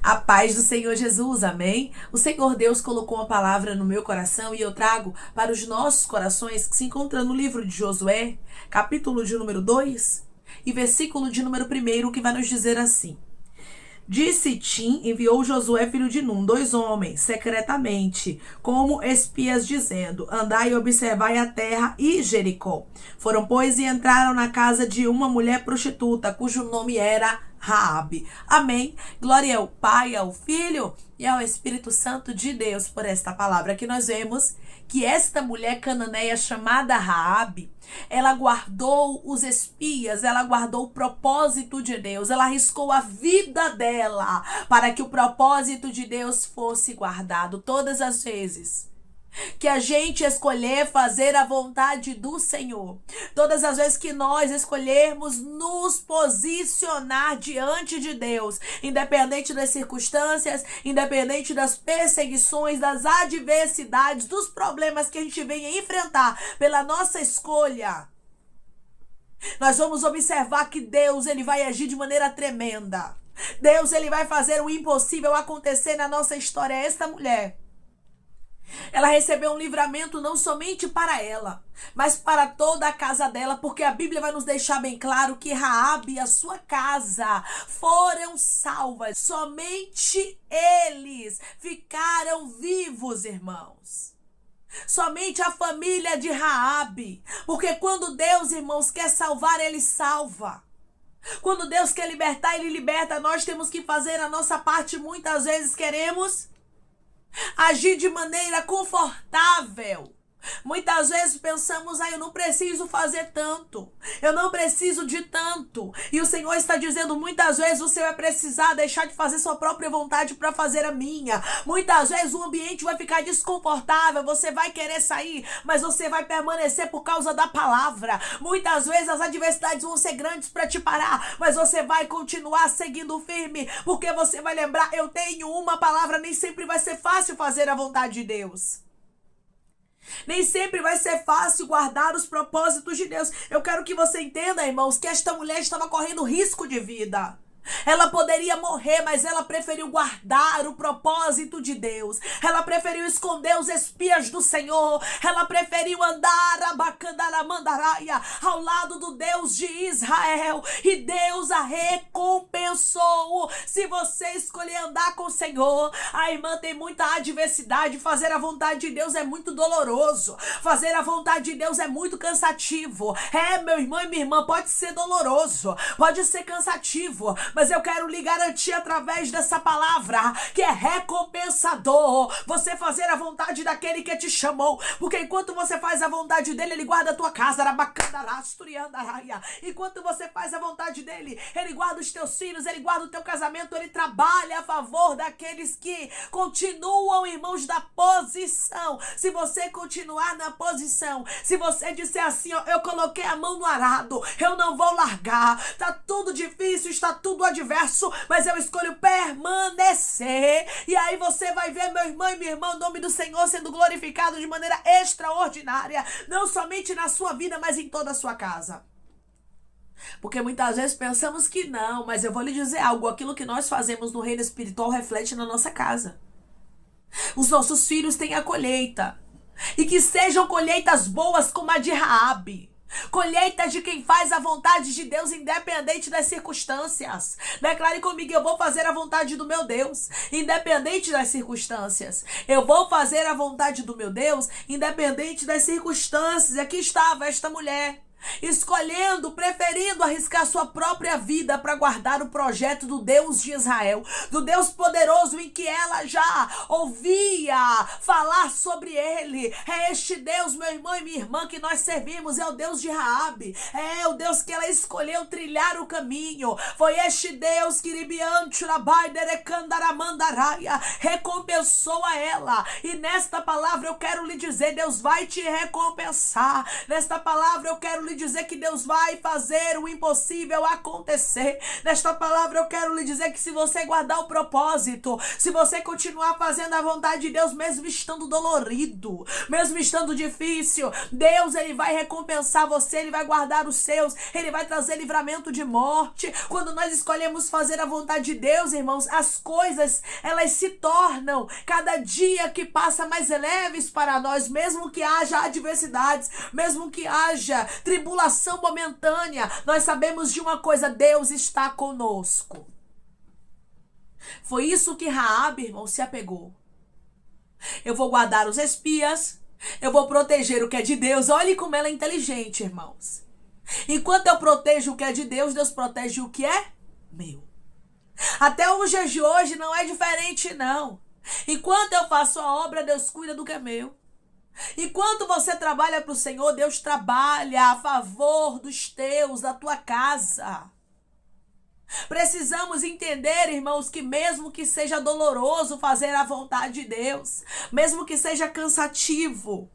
A paz do Senhor Jesus, amém? O Senhor Deus colocou uma palavra no meu coração e eu trago para os nossos corações, que se encontra no livro de Josué, capítulo de número 2 e versículo de número 1, que vai nos dizer assim: Disse Tim, enviou Josué filho de Num, 2 homens, secretamente, como espias, dizendo: Andai e observai a terra e Jericó. Foram, pois, e entraram na casa de uma mulher prostituta, cujo nome era Raabe. Amém. Glória ao Pai, ao Filho e ao Espírito Santo de Deus por esta palavra que nós vemos que esta mulher cananeia chamada Raabe, ela guardou os espias, ela guardou o propósito de Deus, ela arriscou a vida dela para que o propósito de Deus fosse guardado. Todas as vezes que a gente escolher fazer a vontade do Senhor, todas as vezes que nós escolhermos nos posicionar diante de Deus, independente das circunstâncias, independente das perseguições, das adversidades, dos problemas que a gente venha enfrentar pela nossa escolha, nós vamos observar que Deus, ele vai agir de maneira tremenda. Deus, ele vai fazer o impossível acontecer na nossa história. Esta mulher, ela recebeu um livramento não somente para ela, mas para toda a casa dela, porque a Bíblia vai nos deixar bem claro que Raabe e a sua casa foram salvas. Somente eles ficaram vivos, irmãos. Somente a família de Raabe, porque quando Deus, irmãos, quer salvar, ele salva. Quando Deus quer libertar, ele liberta. Nós temos que fazer a nossa parte. Muitas vezes queremos agir de maneira confortável. Muitas vezes pensamos: eu não preciso fazer tanto, eu não preciso de tanto. E o Senhor está dizendo: muitas vezes você vai precisar deixar de fazer sua própria vontade para fazer a minha. Muitas vezes o ambiente vai ficar desconfortável, você vai querer sair, mas você vai permanecer por causa da palavra. Muitas vezes as adversidades vão ser grandes para te parar, mas você vai continuar seguindo firme, porque você vai lembrar: eu tenho uma palavra. Nem sempre vai ser fácil fazer a vontade de Deus. Nem sempre vai ser fácil guardar os propósitos de Deus. Eu quero que você entenda, irmãos, que esta mulher estava correndo risco de vida. Ela poderia morrer, mas ela preferiu guardar o propósito de Deus. Ela preferiu esconder os espias do Senhor. Ela preferiu andar ao lado do Deus de Israel. E Deus a recompensou. Se você escolher andar com o Senhor, a irmã, tem muita adversidade. Fazer a vontade de Deus é muito doloroso. Fazer a vontade de Deus é muito cansativo. Meu irmão e minha irmã, pode ser doloroso, pode ser cansativo, mas eu quero lhe garantir através dessa palavra que é recompensador você fazer a vontade daquele que te chamou, porque enquanto você faz a vontade dele, ele guarda a tua casa. Enquanto você faz a vontade dele, ele guarda os teus filhos, ele guarda o teu casamento, ele trabalha a favor daqueles que continuam, irmãos, da posição. Se você continuar na posição, se você disser assim: eu coloquei a mão no arado, eu não vou largar, tá tudo difícil, está tudo adverso, mas eu escolho permanecer. E aí você vai ver, meu irmão e minha irmã, o nome do Senhor sendo glorificado de maneira extraordinária, não somente na sua vida, mas em toda a sua casa. Porque muitas vezes pensamos que não, mas eu vou lhe dizer algo: aquilo que nós fazemos no reino espiritual reflete na nossa casa. Os nossos filhos têm a colheita, e que sejam colheitas boas como a de Raabe. Colheitas de quem faz a vontade de Deus, independente das circunstâncias. Declare comigo: eu vou fazer a vontade do meu Deus, independente das circunstâncias. Eu vou fazer a vontade do meu Deus, independente das circunstâncias. Aqui estava esta mulher, escolhendo, preferindo arriscar sua própria vida para guardar o projeto do Deus de Israel, do Deus poderoso em que ela já ouvia falar sobre ele. É este Deus, meu irmão e minha irmã, que nós servimos. É o Deus de Raabe, é o Deus que ela escolheu trilhar o caminho. Foi este Deus que recompensou a ela. E nesta palavra eu quero lhe dizer: Deus vai te recompensar. Nesta palavra eu quero lhe lhe dizer que Deus vai fazer o impossível acontecer. Nesta palavra eu quero lhe dizer que se você guardar o propósito, se você continuar fazendo a vontade de Deus, mesmo estando dolorido, mesmo estando difícil, Deus, ele vai recompensar você, ele vai guardar os seus, ele vai trazer livramento de morte. Quando nós escolhemos fazer a vontade de Deus, irmãos, as coisas, elas se tornam cada dia que passa mais leves para nós, mesmo que haja adversidades, mesmo que haja tribulação momentânea, nós sabemos de uma coisa: Deus está conosco. Foi isso que Raabe, irmão, se apegou. Eu vou guardar os espias, eu vou proteger o que é de Deus. Olhe como ela é inteligente, irmãos. Enquanto eu protejo o que é de Deus, Deus protege o que é meu. Até os dias de hoje não é diferente, não. Enquanto eu faço a obra, Deus cuida do que é meu. Enquanto você trabalha para o Senhor, Deus trabalha a favor dos teus, da tua casa. Precisamos entender, irmãos, que mesmo que seja doloroso fazer a vontade de Deus, mesmo que seja cansativo,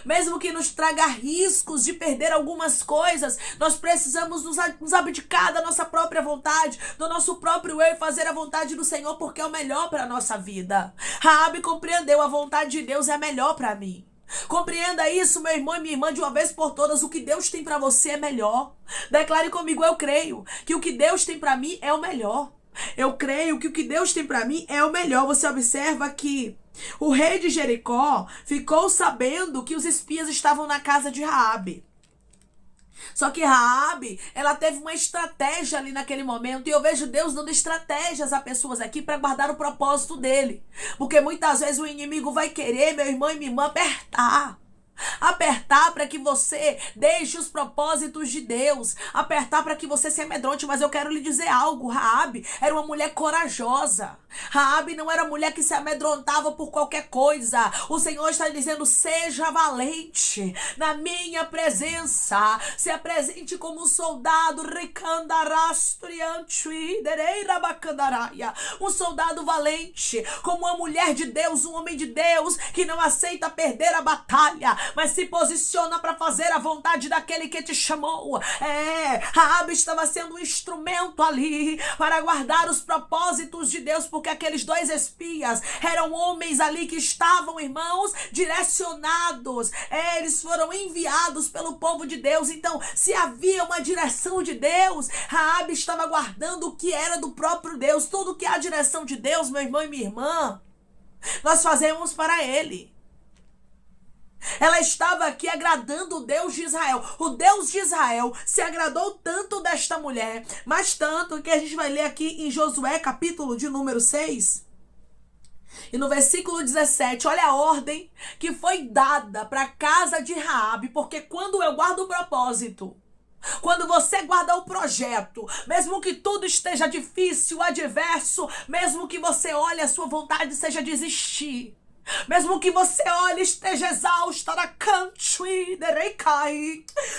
mesmo que nos traga riscos de perder algumas coisas, nós precisamos nos abdicar da nossa própria vontade, do nosso próprio eu, e fazer a vontade do Senhor, porque é o melhor para a nossa vida. Raabe compreendeu: a vontade de Deus é melhor para mim. Compreenda isso, meu irmão e minha irmã, de uma vez por todas. O que Deus tem para você é melhor. Declare comigo: eu creio que o que Deus tem para mim é o melhor. Eu creio que o que Deus tem para mim é o melhor. Você observa que o rei de Jericó ficou sabendo que os espias estavam na casa de Raabe. Só que Raabe, ela teve uma estratégia ali naquele momento. E eu vejo Deus dando estratégias a pessoas aqui para guardar o propósito dele. Porque muitas vezes o inimigo vai querer, meu irmão e minha irmã, apertar para que você deixe os propósitos de Deus, apertar para que você se amedronte. Mas eu quero lhe dizer algo: Raabe era uma mulher corajosa. Raabe não era mulher que se amedrontava por qualquer coisa. O Senhor está dizendo: seja valente na minha presença, se apresente como um soldado, um soldado valente, como uma mulher de Deus, um homem de Deus que não aceita perder a batalha, mas se posiciona para fazer a vontade daquele que te chamou. Raabe estava sendo um instrumento ali para guardar os propósitos de Deus, porque aqueles dois espias eram homens ali que estavam, irmãos, direcionados. Eles foram enviados pelo povo de Deus. Então, se havia uma direção de Deus, Raabe estava guardando o que era do próprio Deus. Tudo que é a direção de Deus, meu irmão e minha irmã, nós fazemos para Ele. Ela estava aqui agradando o Deus de Israel. O Deus de Israel se agradou tanto desta mulher, mas tanto que a gente vai ler aqui em Josué, capítulo de número 6. E no versículo 17, olha a ordem que foi dada para a casa de Raabe. Porque quando eu guardo o propósito, quando você guarda o projeto, mesmo que tudo esteja difícil, adverso, mesmo que você olhe a sua vontade seja desistir, mesmo que você olhe e esteja exausta na country,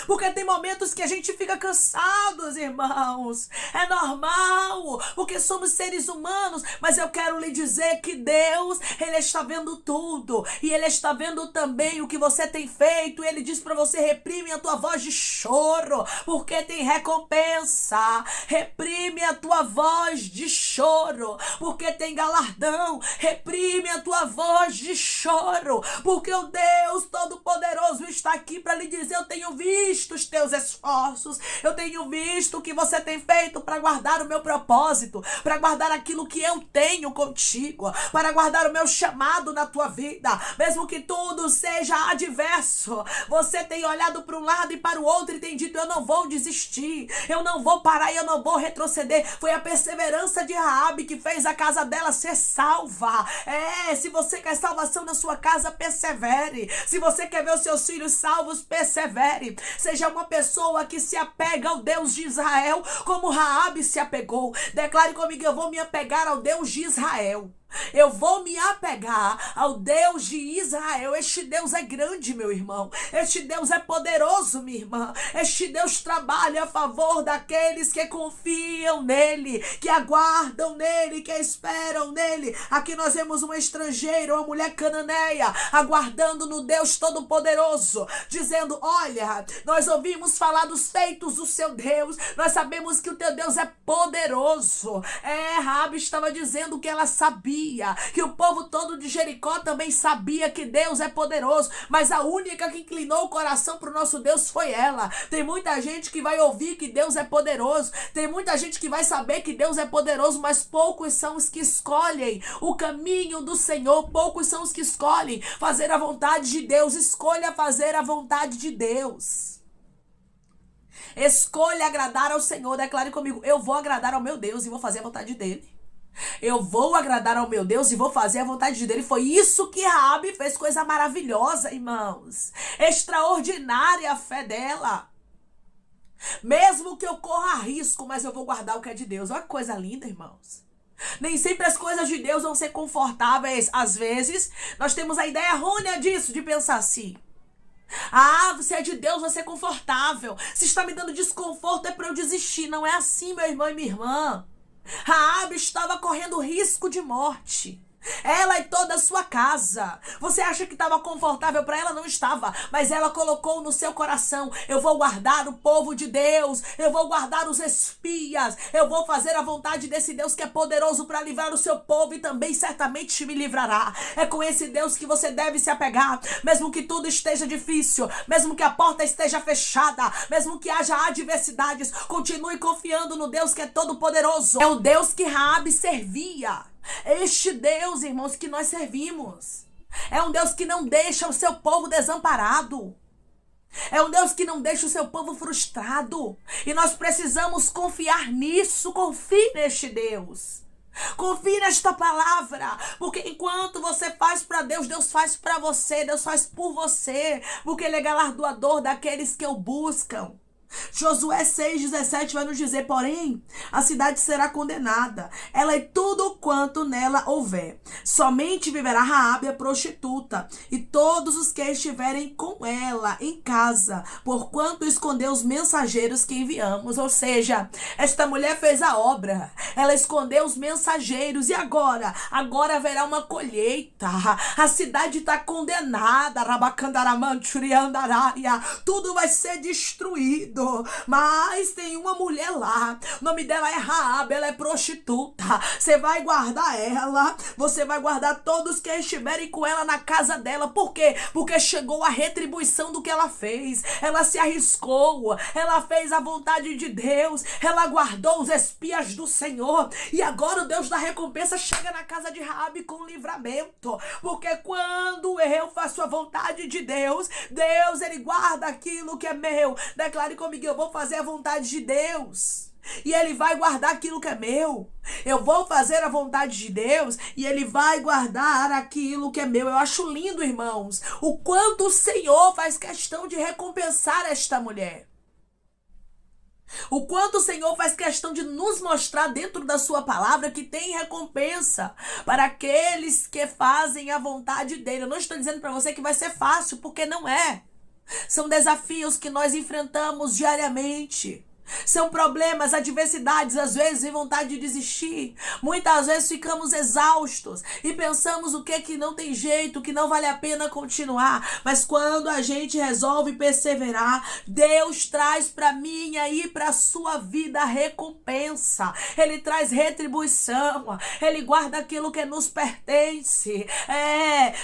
porque tem momentos que a gente fica cansados, irmãos. É normal, porque somos seres humanos. Mas eu quero lhe dizer que Deus, Ele está vendo tudo. E Ele está vendo também o que você tem feito. Ele diz para você: reprime a tua voz de choro, porque tem recompensa. Reprime a tua voz de choro, porque tem galardão. Reprime a tua voz de choro, porque o Deus Todo-Poderoso está aqui para lhe dizer: eu tenho visto os teus esforços, eu tenho visto o que você tem feito para guardar o meu propósito, para guardar aquilo que eu tenho contigo, para guardar o meu chamado na tua vida. Mesmo que tudo seja adverso, você tem olhado para um lado e para o outro e tem dito: eu não vou desistir, eu não vou parar, eu não vou retroceder. Foi a perseverança de Raabe que fez a casa dela ser salva. Se você quer salvação na sua casa, persevere. Se você quer ver os seus filhos salvos, persevere. Seja uma pessoa que se apega ao Deus de Israel, como Raabe se apegou. Declare comigo: eu vou me apegar ao Deus de Israel. Eu vou me apegar ao Deus de Israel. Este Deus é grande, meu irmão. Este Deus é poderoso, minha irmã. Este Deus trabalha a favor daqueles que confiam nele, que aguardam nele, que esperam nele. Aqui nós vemos uma estrangeira, uma mulher cananeia, aguardando no Deus Todo-Poderoso, dizendo: olha, nós ouvimos falar dos feitos do seu Deus, nós sabemos que o teu Deus é poderoso. Raabe estava dizendo que ela sabia, que o povo todo de Jericó também sabia que Deus é poderoso, mas a única que inclinou o coração para o nosso Deus foi ela. Tem muita gente que vai ouvir que Deus é poderoso, tem muita gente que vai saber que Deus é poderoso, mas poucos são os que escolhem o caminho do Senhor, poucos são os que escolhem fazer a vontade de Deus. Escolha fazer a vontade de Deus. Escolha agradar ao Senhor. Declare comigo: eu vou agradar ao meu Deus e vou fazer a vontade dele. Eu vou agradar ao meu Deus e vou fazer a vontade dele. Foi isso que Raabe fez, coisa maravilhosa, irmãos. Extraordinária a fé dela. Mesmo que eu corra risco, mas eu vou guardar o que é de Deus. Olha que coisa linda, irmãos. Nem sempre as coisas de Deus vão ser confortáveis. Às vezes, nós temos a ideia errônea disso, de pensar assim: se é de Deus vai ser confortável. Se está me dando desconforto é para eu desistir. Não é assim, meu irmão e minha irmã. Raabe estava correndo risco de morte. Ela e toda a sua casa. Você acha que estava confortável para ela? Não estava. Mas ela colocou no seu coração: eu vou guardar o povo de Deus, eu vou guardar os espias, eu vou fazer a vontade desse Deus que é poderoso para livrar o seu povo e também certamente me livrará. É com esse Deus que você deve se apegar, mesmo que tudo esteja difícil, mesmo que a porta esteja fechada, mesmo que haja adversidades. Continue confiando no Deus que é todo poderoso. É o Deus que Raabe servia. Este Deus, irmãos, que nós servimos é um Deus que não deixa o seu povo desamparado. É um Deus que não deixa o seu povo frustrado. E nós precisamos confiar nisso. Confie neste Deus. Confie nesta palavra. Porque enquanto você faz para Deus, Deus faz para você. Deus faz por você. Porque Ele é galardoador daqueles que o buscam. Josué 6,17 vai nos dizer: porém, a cidade será condenada, ela e tudo quanto nela houver. Somente viverá Raabe a prostituta e todos os que estiverem com ela em casa, porquanto escondeu os mensageiros que enviamos. Ou seja, esta mulher fez a obra, ela escondeu os mensageiros. E agora haverá uma colheita. A cidade está condenada, tudo vai ser destruído. Mas tem uma mulher lá, o nome dela é Raabe, ela é prostituta. Você vai guardar ela, você vai guardar todos que estiverem com ela na casa dela. Por quê? Porque chegou a retribuição do que ela fez. Ela se arriscou, ela fez a vontade de Deus, ela guardou os espias do Senhor. E agora o Deus da recompensa chega na casa de Raabe com livramento. Porque quando eu faço a vontade de Deus, Deus, Ele guarda aquilo que é meu. Declare comigo: eu vou fazer a vontade de Deus e Ele vai guardar aquilo que é meu. Eu vou fazer a vontade de Deus e Ele vai guardar aquilo que é meu. Eu acho lindo, irmãos, o quanto o Senhor faz questão de recompensar esta mulher. O quanto o Senhor faz questão de nos mostrar dentro da sua palavra que tem recompensa para aqueles que fazem a vontade dele. Eu não estou dizendo para você que vai ser fácil, porque não é. São desafios que nós enfrentamos diariamente. São problemas, adversidades, às vezes em vontade de desistir. Muitas vezes ficamos exaustos e pensamos o que não tem jeito, que não vale a pena continuar. Mas quando a gente resolve perseverar, Deus traz para mim e para a sua vida recompensa. Ele traz retribuição. Ele guarda aquilo que nos pertence.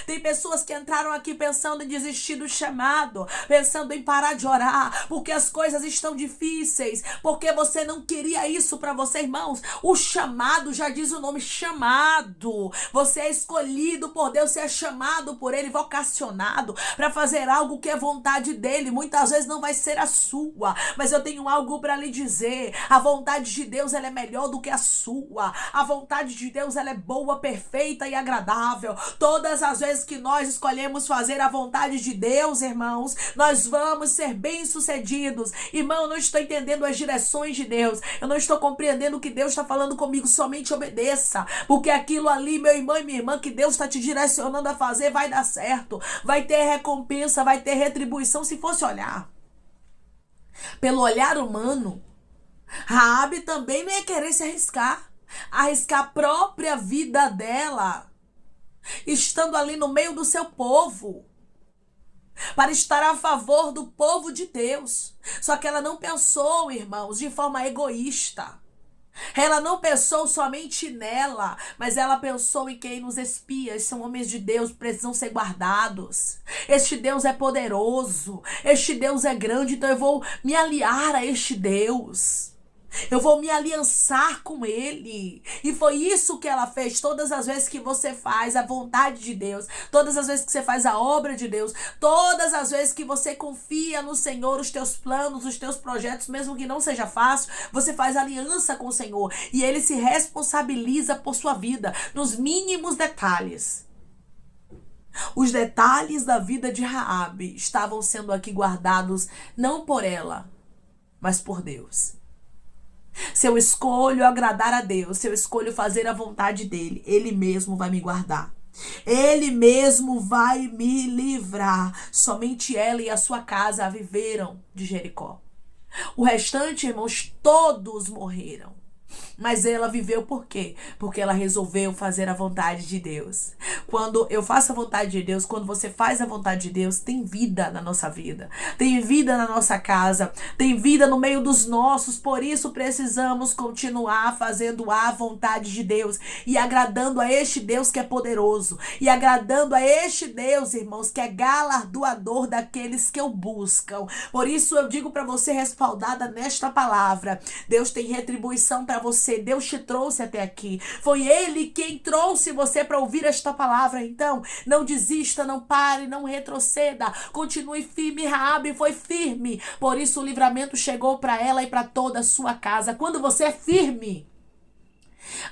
Tem pessoas que entraram aqui pensando em desistir do chamado, pensando em parar de orar, porque as coisas estão difíceis. Porque você não queria isso para você, irmãos. O chamado, já diz o nome, chamado. Você é escolhido por Deus, você é chamado por Ele, vocacionado para fazer algo que é vontade dEle. Muitas vezes não vai ser a sua, mas eu tenho algo para lhe dizer. A vontade de Deus, ela é melhor do que a sua. A vontade de Deus, ela é boa, perfeita e agradável. Todas as vezes que nós escolhemos fazer a vontade de Deus, irmãos, nós vamos ser bem-sucedidos. Irmão, não estou entendendo as direções de Deus, eu não estou compreendendo o que Deus está falando comigo, somente obedeça, porque aquilo ali, meu irmão e minha irmã, que Deus está te direcionando a fazer, vai dar certo, vai ter recompensa, vai ter retribuição. Se fosse olhar pelo olhar humano, Raabe também não ia querer se arriscar a própria vida dela, estando ali no meio do seu povo, para estar a favor do povo de Deus. Só que ela não pensou, irmãos, de forma egoísta. Ela não pensou somente nela, mas ela pensou em quem nos espia. São homens de Deus, precisam ser guardados. Este Deus é poderoso, este Deus é grande, então eu vou me aliar a este Deus. Eu vou me aliançar com ele. E foi isso que ela fez. Todas as vezes que você faz a vontade de Deus, todas as vezes que você faz a obra de Deus, todas as vezes que você confia no Senhor, os teus planos, os teus projetos, mesmo que não seja fácil, você faz aliança com o Senhor. E ele se responsabiliza por sua vida, nos mínimos detalhes. Os detalhes da vida de Raabe estavam sendo aqui guardados não por ela, mas por Deus. Se eu escolho agradar a Deus, se eu escolho fazer a vontade dele, ele mesmo vai me guardar. Ele mesmo vai me livrar. Somente ela e a sua casa viveram de Jericó. O restante, irmãos, todos morreram. Mas ela viveu por quê? Porque ela resolveu fazer a vontade de Deus. Quando eu faço a vontade de Deus, quando você faz a vontade de Deus, tem vida na nossa vida, tem vida na nossa casa, tem vida no meio dos nossos. Por isso precisamos continuar fazendo a vontade de Deus e agradando a este Deus que é poderoso, e agradando a este Deus, irmãos, que é galardoador daqueles que o buscam. Por isso eu digo para você, respaldada nesta palavra, Deus tem retribuição para você. Deus te trouxe até aqui. Foi Ele quem trouxe você para ouvir esta palavra. Então, não desista, não pare, não retroceda. Continue firme. Raabe foi firme. Por isso o livramento chegou para ela e para toda a sua casa. Quando você é firme,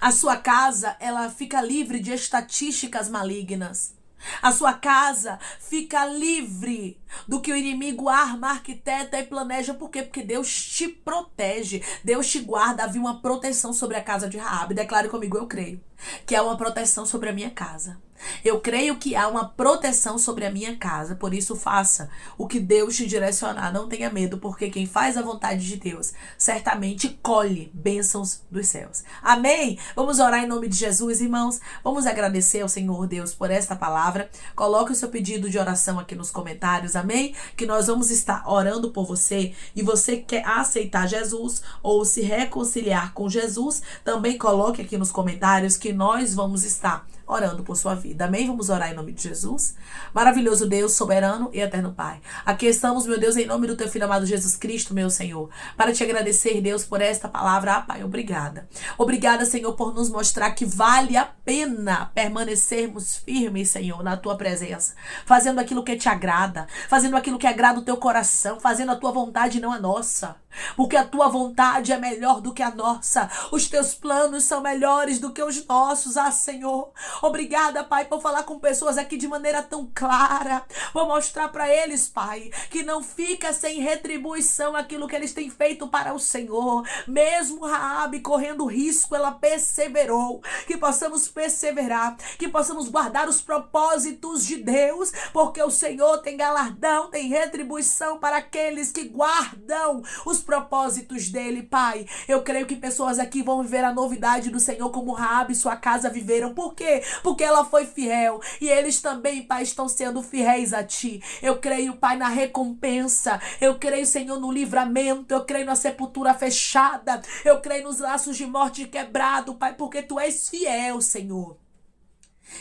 a sua casa, ela fica livre de estatísticas malignas. A sua casa fica livre do que o inimigo arma, arquiteta e planeja. Por quê? Porque Deus te protege, Deus te guarda. Havia uma proteção sobre a casa de Raabe. Declare comigo: eu creio que há uma proteção sobre a minha casa. Eu creio que há uma proteção sobre a minha casa. Por isso, faça o que Deus te direcionar. Não tenha medo, porque quem faz a vontade de Deus certamente colhe bênçãos dos céus. Amém? Vamos orar em nome de Jesus, irmãos. Vamos agradecer ao Senhor Deus por esta palavra. Coloque o seu pedido de oração aqui nos comentários. Amém? Que nós vamos estar orando por você. E você quer aceitar Jesus ou se reconciliar com Jesus, também coloque aqui nos comentários que nós vamos estar orando por sua vida. Amém? Vamos orar em nome de Jesus. Maravilhoso Deus, soberano e eterno Pai. Aqui estamos, meu Deus, em nome do teu Filho amado Jesus Cristo, meu Senhor, para te agradecer, Deus, por esta palavra. Pai, obrigada. Obrigada, Senhor, por nos mostrar que vale a pena permanecermos firmes, Senhor, na tua presença, fazendo aquilo que te agrada, fazendo aquilo que agrada o teu coração, fazendo a tua vontade e não a nossa. Porque a tua vontade é melhor do que a nossa. Os teus planos são melhores do que os nossos, Senhor. Obrigada, Pai, por falar com pessoas aqui de maneira tão clara. Vou mostrar para eles, Pai, que não fica sem retribuição aquilo que eles têm feito para o Senhor. Mesmo Raabe correndo risco, ela perseverou. Que possamos perseverar, que possamos guardar os propósitos de Deus, porque o Senhor tem galardão, tem retribuição para aqueles que guardam os propósitos dele, Pai. Eu creio que pessoas aqui vão viver a novidade do Senhor como Raabe e sua casa viveram. Por quê? Porque ela foi fiel e eles também, Pai, estão sendo fiéis a ti. Eu creio, Pai, na recompensa. Eu creio, Senhor, no livramento. Eu creio na sepultura fechada. Eu creio nos laços de morte quebrado, Pai, porque tu és fiel, Senhor.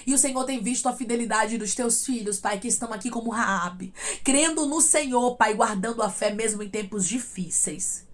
E o Senhor tem visto a fidelidade dos teus filhos, Pai, que estão aqui como Raabe, crendo no Senhor, Pai, guardando a fé mesmo em tempos difíceis.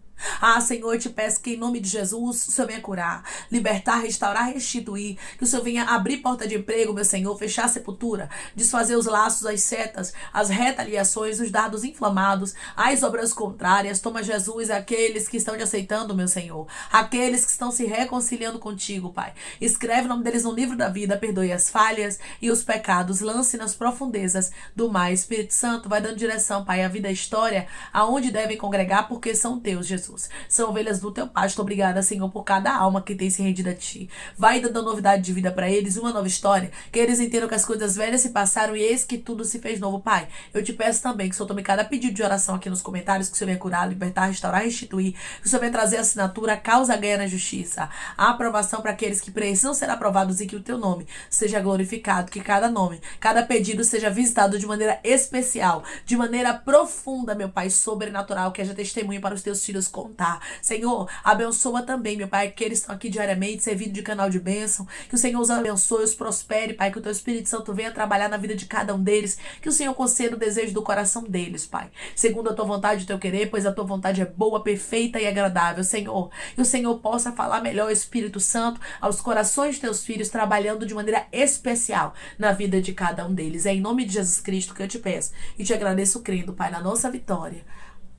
Senhor, eu te peço que em nome de Jesus o Senhor venha curar, libertar, restaurar, restituir. Que o Senhor venha abrir porta de emprego, meu Senhor, fechar a sepultura, desfazer os laços, as setas, as retaliações, os dardos inflamados, as obras contrárias. Toma, Jesus, aqueles que estão te aceitando, meu Senhor, aqueles que estão se reconciliando contigo, Pai. Escreve o nome deles no livro da vida, perdoe as falhas e os pecados, lance nas profundezas do mar. Espírito Santo, vai dando direção, Pai, à vida e à história, aonde devem congregar, porque são teus, Jesus. Jesus. São ovelhas do teu pasto. Obrigada, Senhor, por cada alma que tem se rendido a ti. Vai dando novidade de vida para eles, uma nova história, que eles entendam que as coisas velhas se passaram e eis que tudo se fez novo, Pai. Eu te peço também que o Senhor tome cada pedido de oração aqui nos comentários, que o Senhor venha curar, libertar, restaurar, restituir, que o Senhor venha trazer a assinatura, a causa ganha na justiça, a aprovação para aqueles que precisam ser aprovados e que o teu nome seja glorificado, que cada nome, cada pedido seja visitado de maneira especial, de maneira profunda, meu Pai, sobrenatural, que haja testemunho para os teus filhos contar. Senhor, abençoa também, meu Pai, que eles estão aqui diariamente, servindo de canal de bênção, que o Senhor os abençoe, os prospere, Pai, que o teu Espírito Santo venha trabalhar na vida de cada um deles, que o Senhor conceda o desejo do coração deles, Pai, segundo a tua vontade e o teu querer, pois a tua vontade é boa, perfeita e agradável, Senhor. E o Senhor possa falar melhor, Espírito Santo, aos corações de teus filhos, trabalhando de maneira especial na vida de cada um deles. É em nome de Jesus Cristo que eu te peço e te agradeço crendo, Pai, na nossa vitória.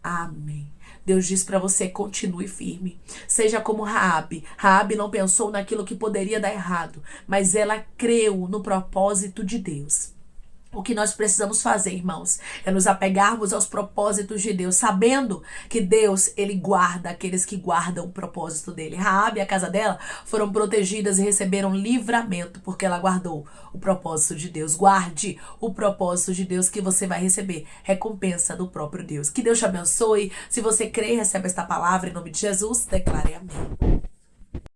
Amém. Deus diz para você, continue firme. Seja como Raabe. Raabe não pensou naquilo que poderia dar errado, mas ela creu no propósito de Deus. O que nós precisamos fazer, irmãos, é nos apegarmos aos propósitos de Deus, sabendo que Deus, ele guarda aqueles que guardam o propósito dele. Raabe e a casa dela foram protegidas e receberam livramento, porque ela guardou o propósito de Deus. Guarde o propósito de Deus que você vai receber recompensa do próprio Deus. Que Deus te abençoe. Se você crê, recebe esta palavra em nome de Jesus, declare amém.